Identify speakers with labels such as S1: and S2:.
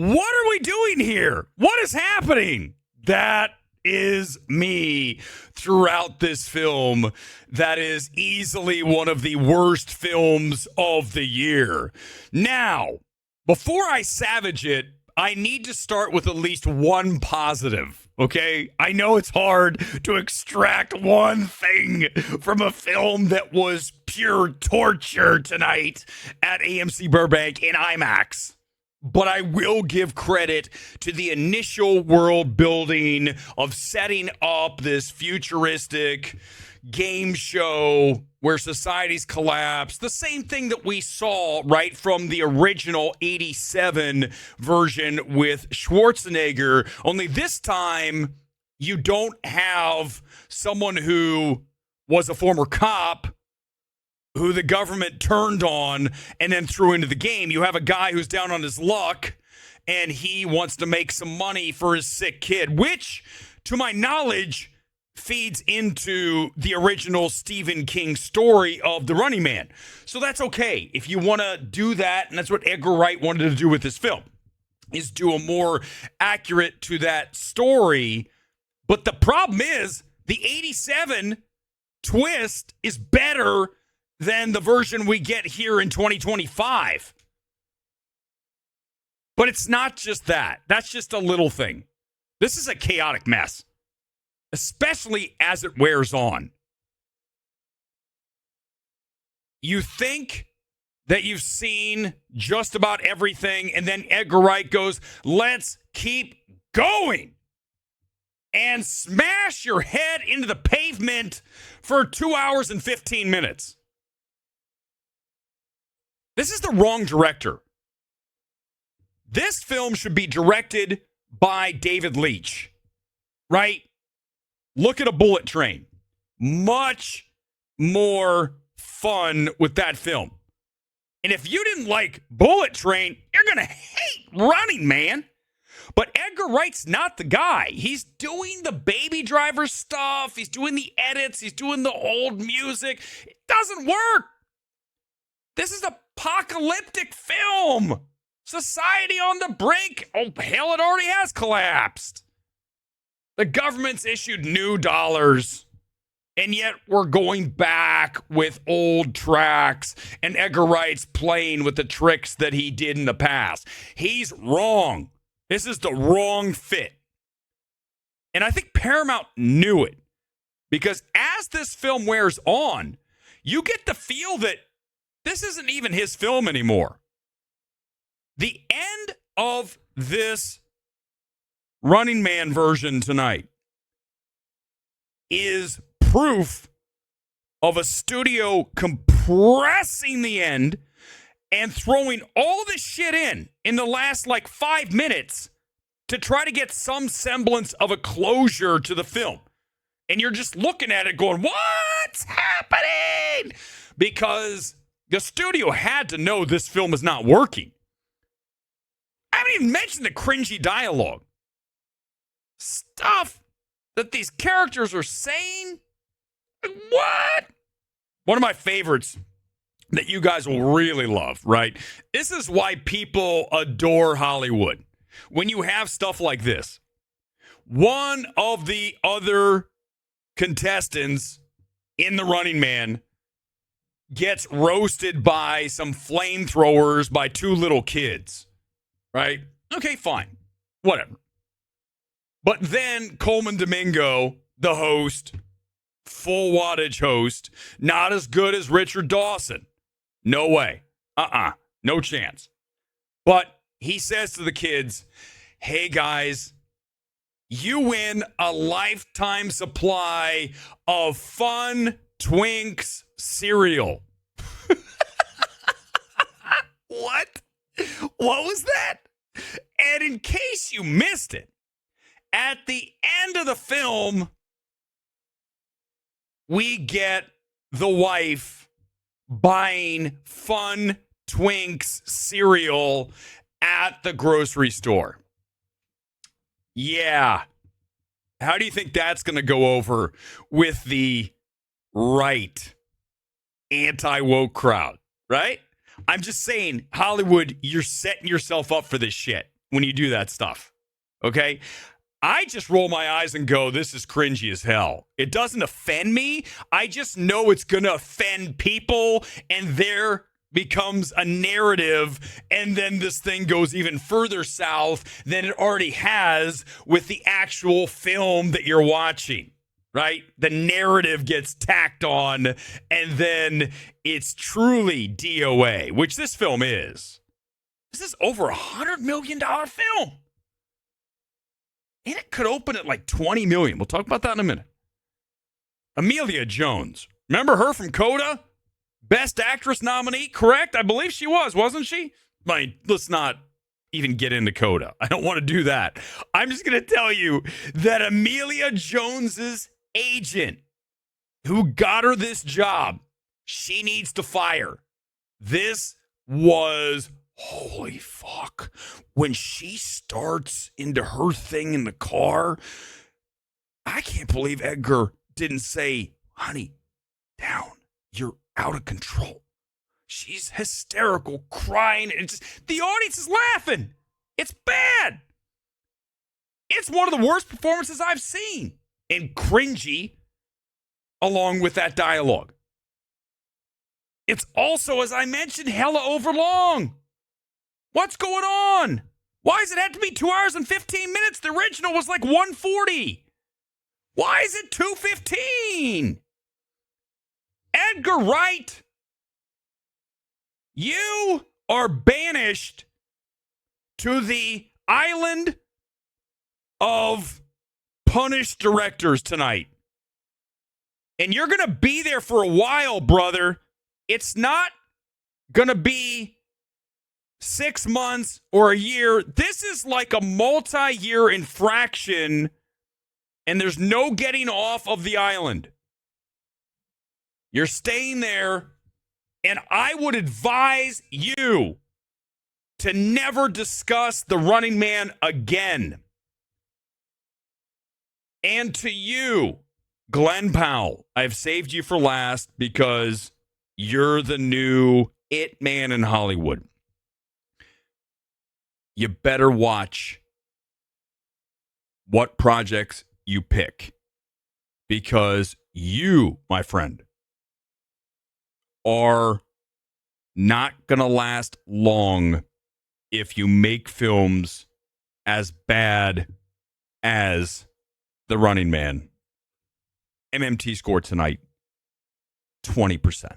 S1: What are we doing here? What is happening? That is me throughout this film. That is easily one of the worst films of the year. Now, before I savage it, I need to start with at least one positive, okay? I know it's hard to extract one thing from a film that was pure torture tonight at AMC Burbank in IMAX. But I will give credit to the initial world building of setting up this futuristic game show where societies collapse. The same thing that we saw right from the original 87 version with Schwarzenegger. Only this time, you don't have someone who was a former cop who the government turned on and then threw into the game. You have a guy who's down on his luck and he wants to make some money for his sick kid, which, to my knowledge, feeds into the original Stephen King story of The Running Man. So that's okay. If you want to do that, and that's what Edgar Wright wanted to do with this film, is do a more accurate to that story. But the problem is the 87 twist is better than the version we get here in 2025. But it's not just that. That's just a little thing. This is a chaotic mess, especially as it wears on. You think that you've seen just about everything, and then Edgar Wright goes, let's keep going, and smash your head into the pavement for 2 hours and 15 minutes. This is the wrong director. This film should be directed by David Leitch, right? Look at A Bullet Train. Much more fun with that film. And if you didn't like Bullet Train, you're going to hate Running Man. But Edgar Wright's not the guy. He's doing the Baby Driver stuff. He's doing the edits. He's doing the old music. It doesn't work. This is an apocalyptic film. Society on the brink. Oh, hell, it already has collapsed. The government's issued new dollars, and yet we're going back with old tracks, and Edgar Wright's playing with the tricks that he did in the past. He's wrong. This is the wrong fit. And I think Paramount knew it, because as this film wears on, you get the feel that this isn't even his film anymore. The end of this Running Man version tonight is proof of a studio compressing the end and throwing all this shit in the last 5 minutes to try to get some semblance of a closure to the film. And you're just looking at it going, what's happening? Because the studio had to know this film is not working. I haven't even mentioned the cringy dialogue. Stuff that these characters are saying. What? One of my favorites that you guys will really love, right? This is why people adore Hollywood. When you have stuff like this, one of the other contestants in The Running Man gets roasted by some flamethrowers by two little kids, right? Okay, fine. Whatever. But then Coleman Domingo, the host, full wattage host, not as good as Richard Dawson. No way. No chance. But he says to the kids, hey guys, you win a lifetime supply of Fun Twinks cereal. What? What was that? And in case you missed it, at the end of the film, we get the wife buying Fun Twinks cereal at the grocery store. Yeah. How do you think that's going to go over with the right anti-woke crowd, right? I'm just saying, Hollywood, you're setting yourself up for this shit. when you do that stuff. Okay? I just roll my eyes and go, this is cringy as hell. It doesn't offend me. I just know it's going to offend people, and there becomes a narrative, and then this thing goes even further south than it already has with the actual film that you're watching, right? The narrative gets tacked on, and then it's truly DOA, which this film is. This is over $100 million film. And it could open at like $20 million. We'll talk about that in a minute. Amelia Jones. Remember her from Coda? Best Actress nominee, correct? I believe she was, wasn't she? Let's not even get into Coda. I don't want to do that. I'm just going to tell you that Amelia Jones's agent, who got her this job, she needs to fire. This was... holy fuck. When she starts into her thing in the car, I can't believe Edgar didn't say, honey, down. You're out of control. She's hysterical, crying. The audience is laughing. It's bad. It's one of the worst performances I've seen. And cringy along with that dialogue. It's also, as I mentioned, hella overlong. What's going on? Why does it have to be 2 hours and 15 minutes? The original was like 140. Why is it 2:15? Edgar Wright, you are banished to the island of punished directors tonight. And you're going to be there for a while, brother. It's not going to be 6 months or a year. This is like a multi-year infraction, and there's no getting off of the island. You're staying there, and I would advise you to never discuss The Running Man again. And to you, Glenn Powell, I've saved you for last because you're the new it man in Hollywood. You better watch what projects you pick, because you, my friend, are not going to last long if you make films as bad as The Running Man. MMT score tonight, 20%.